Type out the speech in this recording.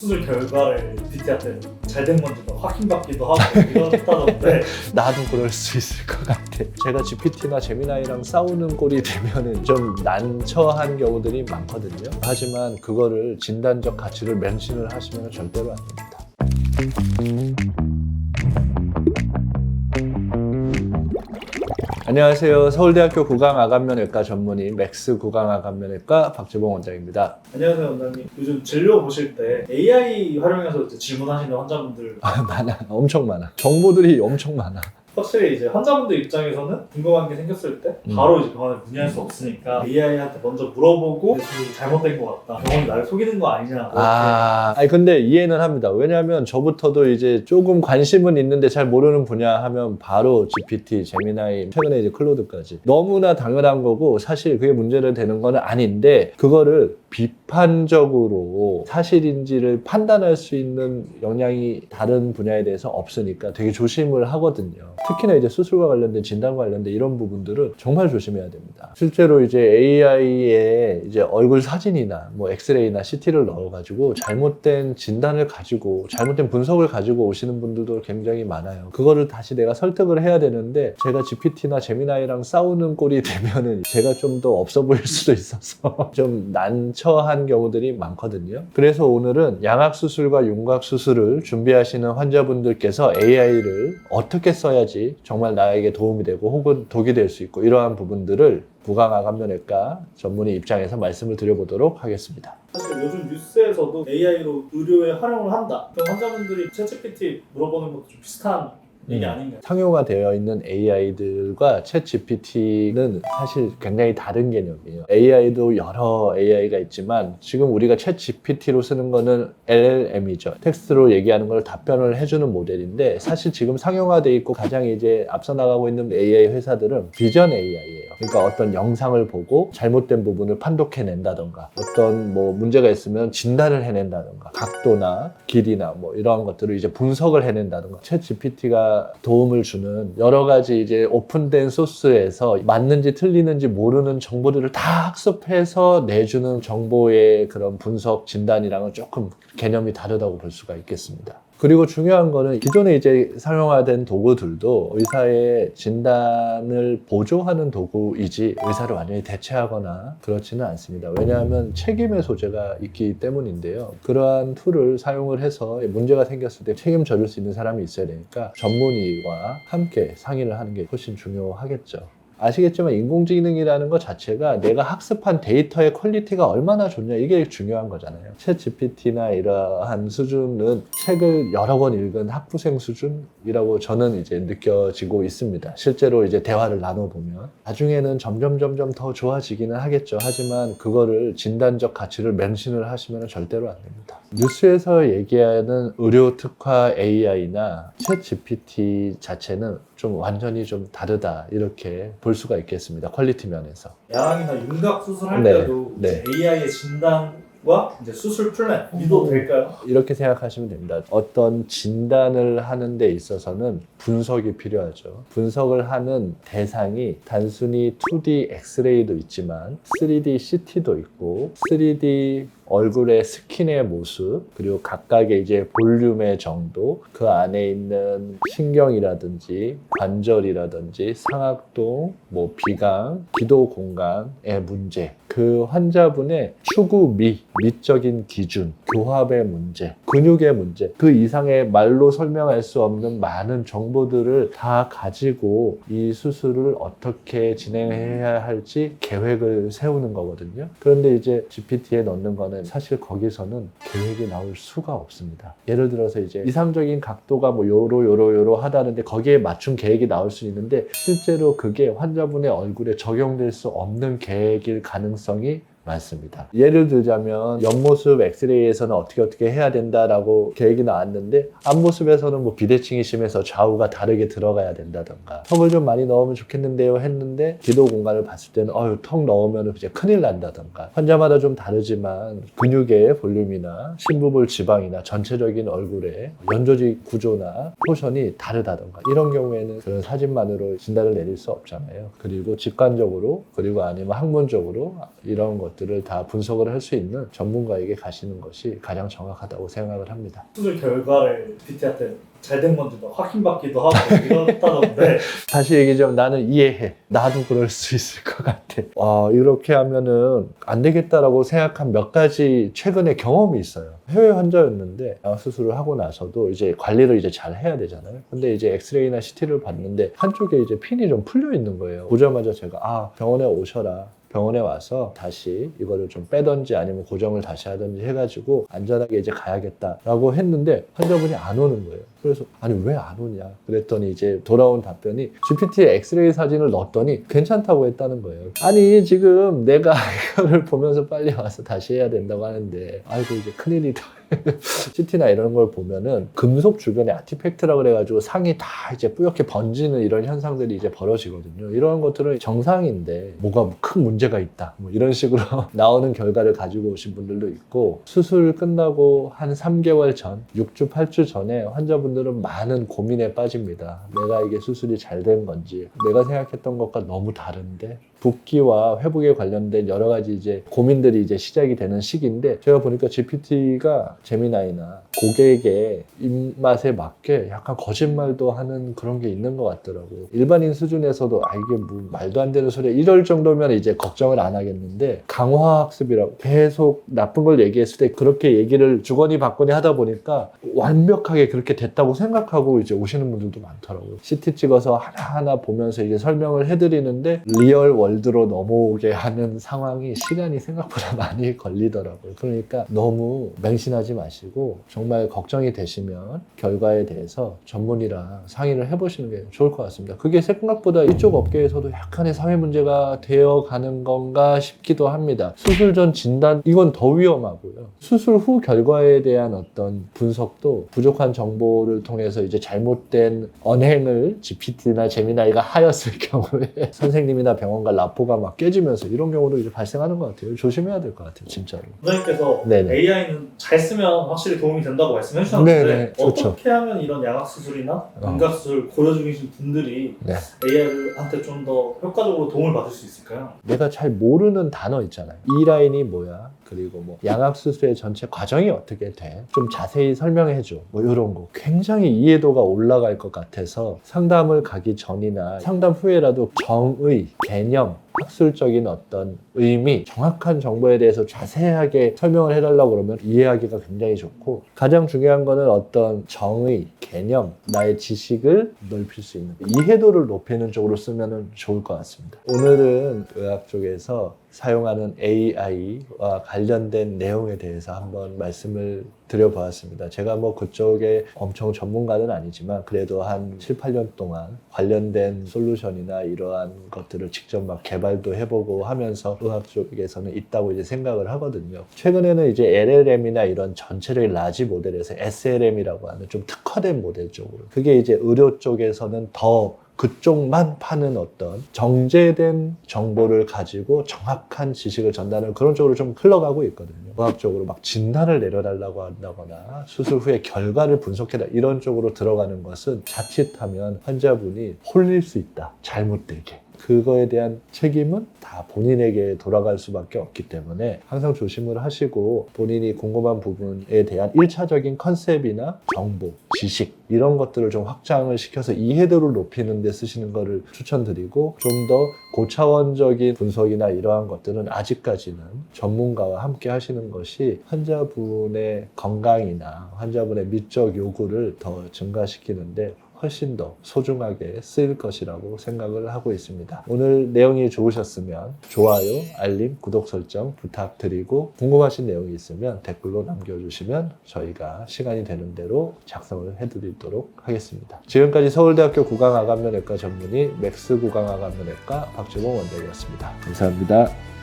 수술 결과를 PT한테 잘된 건지 막 확인받기도 하고 이렇다던데 나도 그럴 수 있을 것 같아. 제가 GPT나 제미나이랑 싸우는 꼴이 되면은 좀 난처한 경우들이 많거든요. 하지만 그거를 진단적 가치를 맹신을 하시면 절대로 안 됩니다. 안녕하세요. 서울대학교 구강암면외과 전문의 맥스 구강암면외과 박재봉 원장입니다. 안녕하세요 원장님. 요즘 진료 보실 때 AI 활용해서 이제 질문하시는 환자분들 많아. 엄청 많아. 정보들이 엄청 많아. 확실히 이제 환자분들 입장에서는 궁금한 게 생겼을 때 바로 이제 병원에 문의할 수 없으니까 AI한테 먼저 물어보고 내 수술이 잘못된 것 같다, 병원이 나를 속이는 거 아니냐. 아니 근데 이해는 합니다. 왜냐하면 저부터도 이제 조금 관심은 있는데 잘 모르는 분야 하면 바로 GPT, 제미나이, 최근에 이제 클로드까지 너무나 당연한 거고 사실 그게 문제를 되는 건 아닌데 그거를 비판적으로 사실인지를 판단할 수 있는 역량이 다른 분야에 대해서 없으니까 되게 조심을 하거든요. 특히나 이제 수술과 관련된 진단과 관련된 이런 부분들은 정말 조심해야 됩니다. 실제로 이제 AI에 이제 얼굴 사진이나 뭐 엑스레이나 CT를 넣어가지고 잘못된 진단을 가지고 잘못된 분석을 가지고 오시는 분들도 굉장히 많아요. 그거를 다시 내가 설득을 해야 되는데 제가 GPT나 제미나이랑 싸우는 꼴이 되면은 제가 좀 더 없어 보일 수도 있어서 좀 난처한 경우들이 많거든요. 그래서 오늘은 양악수술과 윤곽수술을 준비하시는 환자분들께서 AI를 어떻게 써야지 정말 나에게 도움이 되고 혹은 독이 될 수 있고 이러한 부분들을 구강암면외과 전문의 입장에서 말씀을 드려보도록 하겠습니다. 사실 요즘 뉴스에서도 AI로 의료에 활용을 한다. 그럼 환자분들이 챗GPT 물어보는 것도 좀 비슷한 얘기 아닌가요? 상용화되어 있는 AI들과 챗GPT는 사실 굉장히 다른 개념이에요. AI도 여러 AI가 있지만 지금 우리가 챗GPT로 쓰는 거는 LLM이죠. 텍스트로 얘기하는 걸 답변을 해주는 모델인데 사실 지금 상용화되어 있고 가장 이제 앞서 나가고 있는 AI 회사들은 비전 AI예요. 그러니까 어떤 영상을 보고 잘못된 부분을 판독해낸다던가 어떤 뭐 문제가 있으면 진단을 해낸다던가 각도나 길이나 뭐 이러한 것들을 이제 분석을 해낸다던가 챗GPT가 도움을 주는 여러 가지 이제 오픈된 소스에서 맞는지 틀리는지 모르는 정보들을 다 학습해서 내주는 정보의 그런 분석 진단이랑은 조금 개념이 다르다고 볼 수가 있겠습니다. 그리고 중요한 거는 기존에 이제 상용화된 도구들도 의사의 진단을 보조하는 도구이지 의사를 완전히 대체하거나 그렇지는 않습니다. 왜냐하면 책임의 소재가 있기 때문인데요. 그러한 툴을 사용을 해서 문제가 생겼을 때 책임져줄 수 있는 사람이 있어야 되니까 전문의와 함께 상의를 하는 게 훨씬 중요하겠죠. 아시겠지만 인공지능이라는 것 자체가 내가 학습한 데이터의 퀄리티가 얼마나 좋냐 이게 중요한 거잖아요. 챗 GPT나 이러한 수준은 책을 여러 권 읽은 학부생 수준이라고 저는 이제 느껴지고 있습니다. 실제로 이제 대화를 나눠보면 나중에는 점점 더 좋아지기는 하겠죠. 하지만 그거를 진단적 가치를 맹신을 하시면 절대로 안 됩니다. 뉴스에서 얘기하는 의료 특화 AI나 챗 GPT 자체는 좀 완전히 좀 다르다 이렇게 볼 수가 있겠습니다. 퀄리티 면에서. 양악이나 윤곽 수술할 네, 때도 네. AI의 진단과 이제 수술 플랜 이도 될까요? 이렇게 생각하시면 됩니다. 어떤 진단을 하는 데 있어서는 분석이 필요하죠. 분석을 하는 대상이 단순히 2D 엑스레이도 있지만 3D CT도 있고 3D 얼굴의 스킨의 모습, 그리고 각각의 이제 볼륨의 정도, 그 안에 있는 신경이라든지 관절이라든지 상악동, 뭐 비강, 기도 공간의 문제, 그 환자분의 추구 미적인 기준, 교합의 문제, 근육의 문제, 그 이상의 말로 설명할 수 없는 많은 정보들을 다 가지고 이 수술을 어떻게 진행해야 할지 계획을 세우는 거거든요. 그런데 이제 GPT에 넣는 거는 사실 거기서는 계획이 나올 수가 없습니다. 예를 들어서 이제 이상적인 각도가 뭐 요로 하다는데 거기에 맞춘 계획이 나올 수 있는데 실제로 그게 환자분의 얼굴에 적용될 수 없는 계획일 가능성이 많습니다. 예를 들자면 옆모습 엑스레이에서는 어떻게 해야 된다라고 계획이 나왔는데 앞모습에서는 뭐 비대칭이 심해서 좌우가 다르게 들어가야 된다던가 턱을 좀 많이 넣으면 좋겠는데요 했는데 기도 공간을 봤을 때는 턱 넣으면 이제 큰일 난다던가 환자마다 좀 다르지만 근육의 볼륨이나 심부볼 지방이나 전체적인 얼굴의 연조직 구조나 포션이 다르다던가 이런 경우에는 그런 사진만으로 진단을 내릴 수 없잖아요. 그리고 직관적으로 그리고 아니면 학문적으로 이런 것들 것들을 다 분석을 할 수 있는 전문가에게 가시는 것이 가장 정확하다고 생각을 합니다. 수술 결과를 PT한테 잘 된 건지 막 확인받기도 하고 이렇다던데 다시 얘기하자면 나는 이해해. 나도 그럴 수 있을 것 같아. 이렇게 하면은 안 되겠다라고 생각한 몇 가지 최근에 경험이 있어요. 해외 환자였는데 수술을 하고 나서도 이제 관리를 이제 잘 해야 되잖아요. 근데 이제 엑스레이나 CT를 봤는데 한쪽에 이제 핀이 좀 풀려 있는 거예요. 보자마자 제가 병원에 오셔라. 병원에 와서 다시 이거를 좀 빼든지 아니면 고정을 다시 하든지 해가지고 안전하게 이제 가야겠다라고 했는데 환자분이 안 오는 거예요. 그래서 아니 왜 안 오냐 그랬더니 이제 돌아온 답변이 GPT에 엑스레이 사진을 넣었더니 괜찮다고 했다는 거예요. 아니 지금 내가 이거를 보면서 빨리 와서 다시 해야 된다고 하는데 아이고 이제 큰일이다. CT나 이런 걸 보면은 금속 주변에 아티팩트라고 그래가지고 상이 다 이제 뿌옇게 번지는 이런 현상들이 이제 벌어지거든요. 이런 것들은 정상인데 뭐가 큰 문제가 있다 뭐 이런 식으로 나오는 결과를 가지고 오신 분들도 있고 수술 끝나고 한 3개월 전 6주 8주 전에 환자분들은 많은 고민에 빠집니다. 내가 이게 수술이 잘 된 건지 내가 생각했던 것과 너무 다른데 붓기와 회복에 관련된 여러 가지 이제 고민들이 이제 시작이 되는 시기인데 제가 보니까 GPT가 제미나이나 고객의 입맛에 맞게 약간 거짓말도 하는 그런 게 있는 것 같더라고요. 일반인 수준에서도 이게 뭐 말도 안 되는 소리야 이럴 정도면 이제 걱정을 안 하겠는데 강화학습이라고 계속 나쁜 걸 얘기했을 때 그렇게 얘기를 주거니 받거니 하다 보니까 완벽하게 그렇게 됐다고 생각하고 이제 오시는 분들도 많더라고요. CT 찍어서 하나하나 보면서 이제 설명을 해드리는데 리얼 월드로 넘어오게 하는 상황이 시간이 생각보다 많이 걸리더라고요. 그러니까 너무 맹신하지 마시고 정말 걱정이 되시면 결과에 대해서 전문의랑 상의를 해보시는 게 좋을 것 같습니다. 그게 생각보다 이쪽 업계에서도 약간의 사회 문제가 되어가는 건가 싶기도 합니다. 수술 전 진단 이건 더 위험하고요. 수술 후 결과에 대한 어떤 분석도 부족한 정보를 통해서 이제 잘못된 언행을 GPT나 제미나이가 하였을 경우에 선생님이나 병원과 라포가 막 깨지면서 이런 경우도 이제 발생하는 것 같아요. 조심해야 될 것 같아요, 진짜로. 원장님께서 네네. AI는 잘 쓰면 확실히 도움이 된다고 말씀해 주셨는데 네네, 좋죠. 어떻게 하면 이런 양악수술이나 감각수술 고려 중이신 분들이 네. AI한테 좀 더 효과적으로 도움을 받을 수 있을까요? 내가 잘 모르는 단어 있잖아요. 이 라인이 뭐야? 그리고 뭐 양악수술의 전체 과정이 어떻게 돼? 좀 자세히 설명해줘. 뭐 이런 거. 굉장히 이해도가 올라갈 것 같아서 상담을 가기 전이나 상담 후에라도 정의, 개념, 학술적인 어떤 의미, 정확한 정보에 대해서 자세하게 설명을 해달라고 그러면 이해하기가 굉장히 좋고 가장 중요한 거는 어떤 정의, 개념, 나의 지식을 넓힐 수 있는 이해도를 높이는 쪽으로 쓰면 좋을 것 같습니다. 오늘은 의학 쪽에서 사용하는 AI와 관련된 내용에 대해서 한번 말씀을 드려보았습니다. 제가 뭐 그쪽에 엄청 전문가는 아니지만 그래도 한 7, 8년 동안 관련된 솔루션이나 이러한 것들을 직접 막 개발도 해보고 하면서 의학 쪽에서는 있다고 이제 생각을 하거든요. 최근에는 이제 LLM이나 이런 전체적인 라지 모델에서 SLM이라고 하는 좀 특화된 모델 쪽으로 그게 이제 의료 쪽에서는 더 그쪽만 파는 어떤 정제된 정보를 가지고 정확한 지식을 전달하는 그런 쪽으로 좀 흘러가고 있거든요. 의학적으로 막 진단을 내려달라고 한다거나 수술 후에 결과를 분석해라 이런 쪽으로 들어가는 것은 자칫하면 환자분이 홀릴 수 있다. 잘못되게. 그거에 대한 책임은 다 본인에게 돌아갈 수밖에 없기 때문에 항상 조심을 하시고 본인이 궁금한 부분에 대한 1차적인 컨셉이나 정보, 지식 이런 것들을 좀 확장을 시켜서 이해도를 높이는 데 쓰시는 것을 추천드리고 좀 더 고차원적인 분석이나 이러한 것들은 아직까지는 전문가와 함께 하시는 것이 환자분의 건강이나 환자분의 미적 요구를 더 증가시키는데 훨씬 더 소중하게 쓰일 것이라고 생각을 하고 있습니다. 오늘 내용이 좋으셨으면 좋아요, 알림, 구독 설정 부탁드리고 궁금하신 내용이 있으면 댓글로 남겨주시면 저희가 시간이 되는 대로 작성을 해드리도록 하겠습니다. 지금까지 서울대학교 구강암면외과 전문의 맥스 구강암면외과 박주봉 원장이었습니다. 감사합니다.